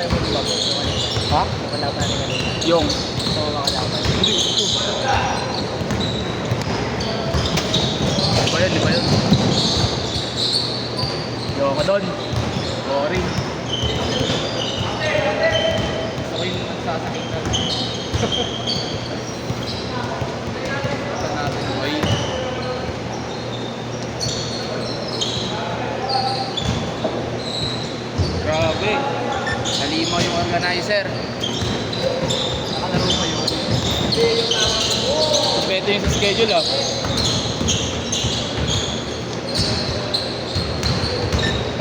tayo mag-vlog. Ha? Makalaban natin kanina. Yung. So, makalaban. Di ba yun? Di ba yun? Yo ka doon. Boring. Gusto ko yung nagsasakitan. Saan natin boy? Grabe. Nalimaw yung organizer. Nakalaro mo yun. Pwede yung sa schedule ah.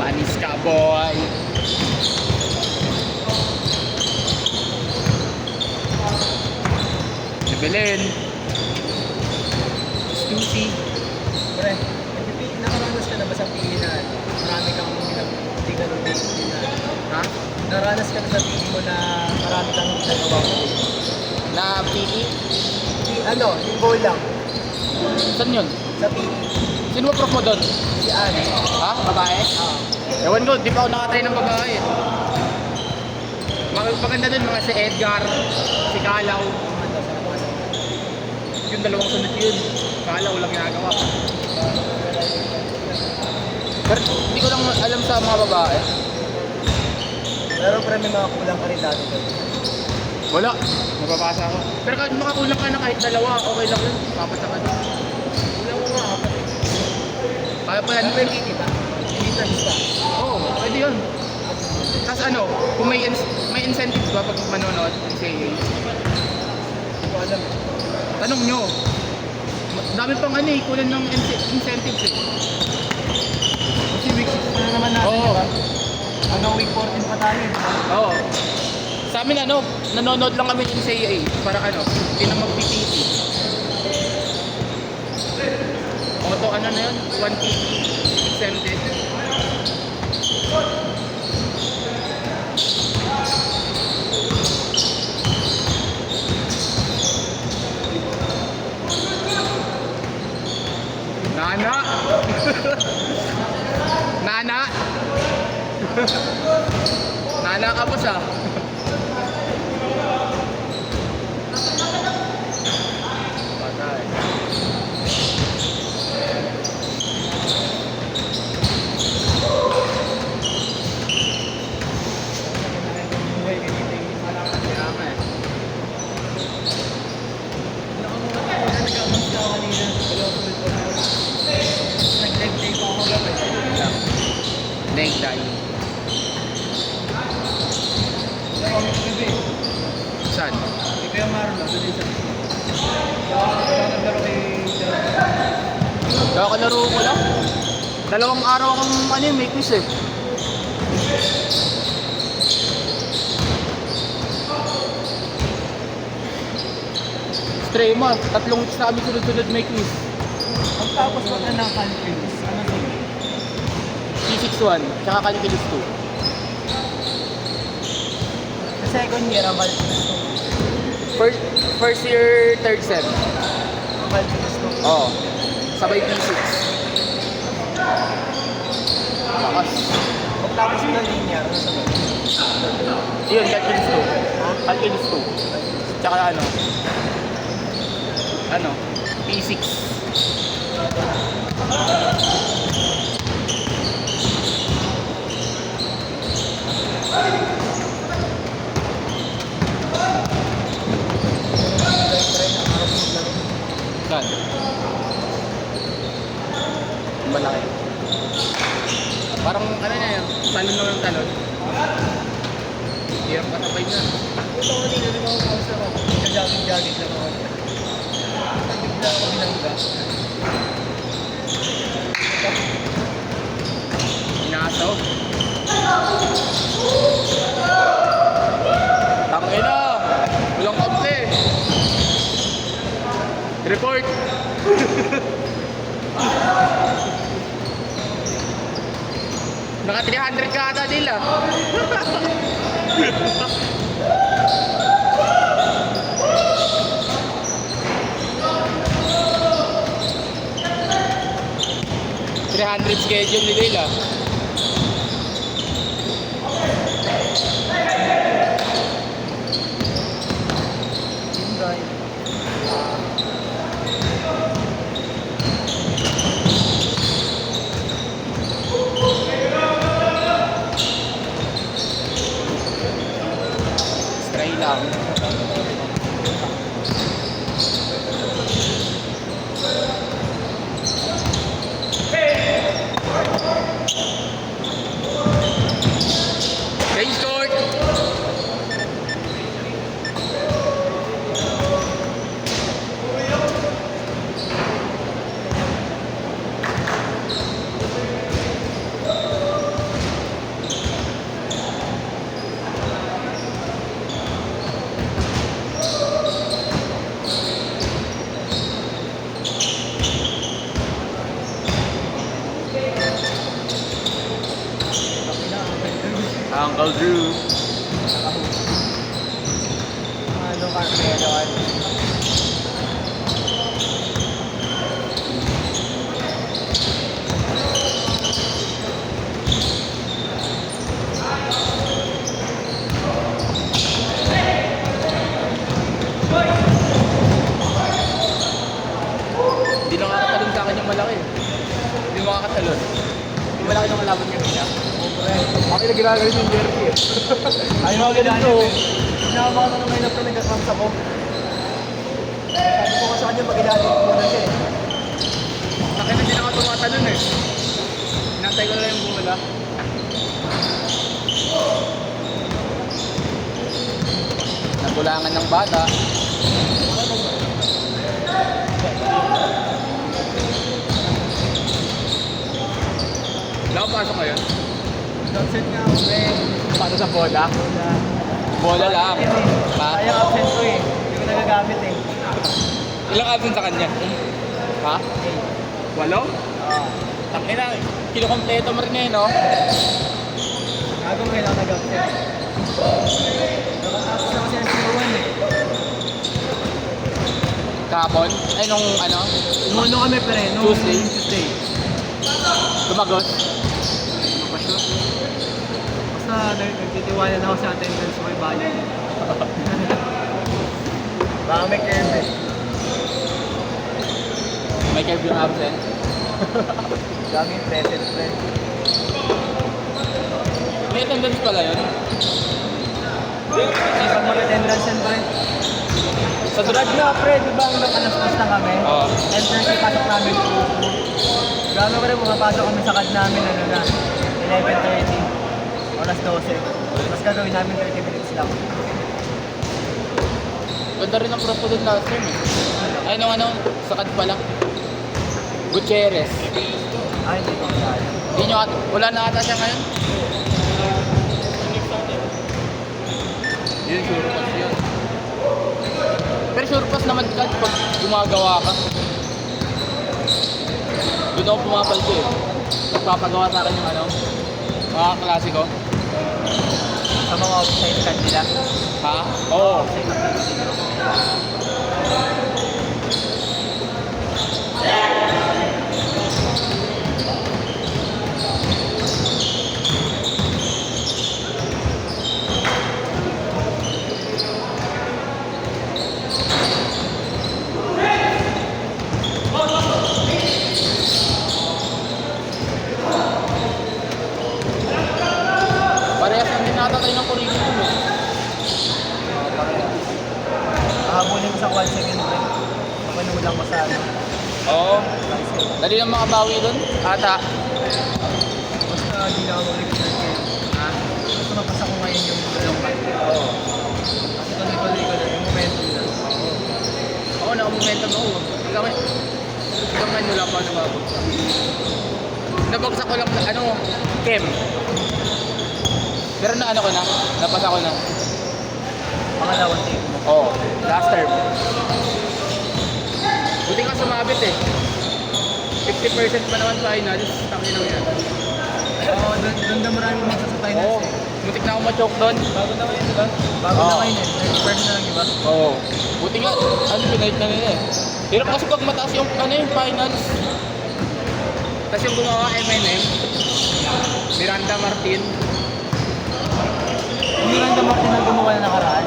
Panis ka boy. Belen. Stussy. Pre, nakaranas ka na ba sa PE na marami kang hindi ka nung na... Ha? Naranas ka na sa PE mo na marami kang ginagawa mo? Na PE? Ano, yung goal lang. Saan yun? Sa PE. Sino ba prof mo doon? Si Anne. Ha? Babae? Ewan ko, di pa ako nakatry ng babae. Maganda dun mga si Edgar, si Kalaw. Yung dalawang sunod yun. Kalaw lang ginagawa. Pero hindi ko lang alam sa mga babae. Pero pre, may mga kulang ka rin dati doon. Wala. Mapapasa ako. Pero kahit makakulang ka na kahit dalawa, okay lang yun. Papasa ka doon. Kulang mo nga apat. Kaya pa yan. Ano ba yung PE ba? Hindi ba? Oo, pwede yun. Tapos ano, kung may incentives ba pag manonood ng CAA? Hindi ko alam. Tanong nyo. Dami pang ano eh, kulang ng incentives eh. Kasi week 6 pa na naman natin, Oo. di ba? Hanggang week 14 pa tayo. Oo. Sa amin ano, nanonood lang kami ng CAA para ano, hindi na mag-PPT. Auto ano na yun, 150 exempted. Nana! Nana! Nana ka po siya. Patay. Kaya nga eh. Nag-leg day pa ako gawin. Leg day. Pero ako gabi. Saan? Hindi ko yung Marlon. Doon din sa naglaro kay Kakalaro ko lang. Dalawang araw akong ano may quiz eh. Strema, tatlong weeks na kami sunod-sunod may quiz. Ang tapos mo na ng calculus. Ano to? C61, tsaka calculus 2. Sa second year, ang calculus to. First year, third sem. Ang calculus to. Oo. Sabay P6. Lakas. Pag tapos mo ng linear, ano sa Yun, calculus 2. Ha? Calculus 2. Tsaka ano, P6. Saan? Malaki. Parang ano niya yun, talon lang ng talon. Hirap katabay niya. Ito ko nila, di ba ako pausa ko? Jogging-jogging lang ako. Bigla ako binangga. Inasaw. Tangin na! Walang kampi! Report! Naka 300 ka ata nila. schedule ni nila. lang. Change court! Uncle Drew. Ano, Carmelo, ano. Hindi na makakatalon sa akin yung malaki. Hindi makakatalon. Yung malaki ng kalaban niya nila. Ako yung ginagalit yung jersey eh. Ayaw mo ganito. Sinama ko na ngayon na nagkakams ako. Sabi ko ka sa kanya, mag-ilalim ko muna siya eh. Akin hindi na ako tumatalon eh. Inantay ko na lang yung bola. Nagulangan ng bata. Nakapasok ngayon? Absent nga ako eh. Paano sa bola? Bola lang. Ha? Sayang absent ko eh. Hindi ko nagagamit eh. Ilang absent sa kanya? Ha? 8? Oo. Tangina, kinukompleto mo rin ngayon, no? Gago mo kailangan nag-absent. Nakatapos na kasi ang sinuwan eh. Kahapon? Ay, nung ano? Umuno kami pre, nung Tuesday. Tumagos? Basta nagtitiwala na ako sa attendance ko kay Bayan. Baka may curve eh. May curve yung absent. Dami yung present friend. May attendance pala yun. Pag mag-attendance yan pre. Sa Drag na pre, di ba hanggang alas 2 na kami? Oo. 10:30 pasok namin po. Gago pre, pumapasok kami sa card namin, ano na, 11:30. Alas 12. Tapos gagawin namin 30 minutes lang. Ganda rin ang propo doon last time eh. Ay, nung ano, sakad pa lang. Gutierrez. Ay, hindi ko kaya. Hindi nyo wala na ata siya ngayon? Yun, sure pass yun. Pero sure pass naman ka pag gumagawa ka. Doon ako pumapalto eh. Nagpapagawa sa akin yung ano, mga klasiko. Sa mga offside card nila. Ha? Oo. Offside activity. Parehas lang din nata tayo ng curriculum eh. Hahabulin mo sa 1 second break. Papanulang mo sa ano. Oo. Bicycle. Dali lang makabawi doon. Ata. Basta hindi na ako mag-record ngayon. Ha? Basta mapasa ko ngayon yung dalawang back. Oo. Kasi tuloy-tuloy ko na yung momentum na. Oo, naka-momentum ako. Hanggang ngayon wala pa nababag. Nabagsak ko lang na ano, Kem. Pero na ano ko na, napasa ko na. Pangalawang take mo. Oo, last term. Buti nga sumabit eh. 50% pa naman finals, tangin lang yan. Oo, doon na maraming magsa sa Oo, finals eh. butik na ako ma-choke doon. Bago na kayo, diba? Bago na Oo. kayo eh. Next person na lang, diba? Oo. Buti nga, ano, pinahit na nila eh. Hirap kasi pag mataas yung, ano yung finals. Tapos yung gumawa MNM, Miranda Martin. Hindi lang daw Martin ang gumawa na nakaraan.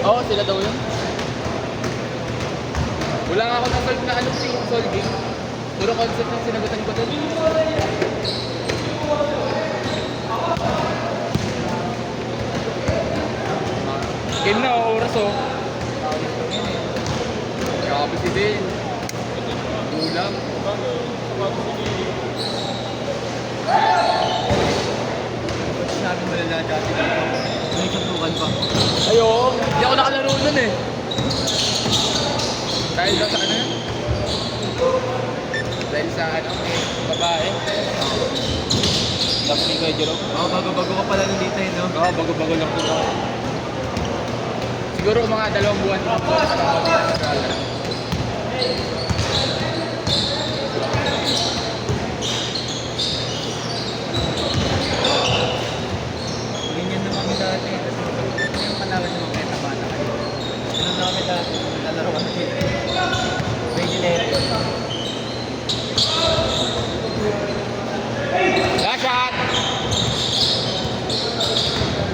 Oo, sila daw yun. Wala nga ako na-solve na ano yung solving. Puro concept ang sinagutan ko doon. Game na, oras oh. Grabe si Dale. Ulam. Sinabi mo lang dati. May suntukan pa. Ayo, hindi ako nakalaro nun eh. Dahil daw sa ano yun? Dahil sa ano, babae. Dapat ni Kuya Jerome. Oo, bago-bago ka pala nandito eh, no? Oo, bago-bago lang po ako. Siguro mga 2 buwan pa po sa mga pagkakasala. Ganyan na kami dati. Kasi yung kalaban naman kaya tama na kayo. Ganun na kami dati. Nalaro kami dito. May generic. Last shot!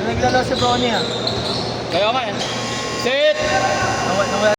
Naglalaro si Brony ah. Kaya ka eh. Sit! Nawala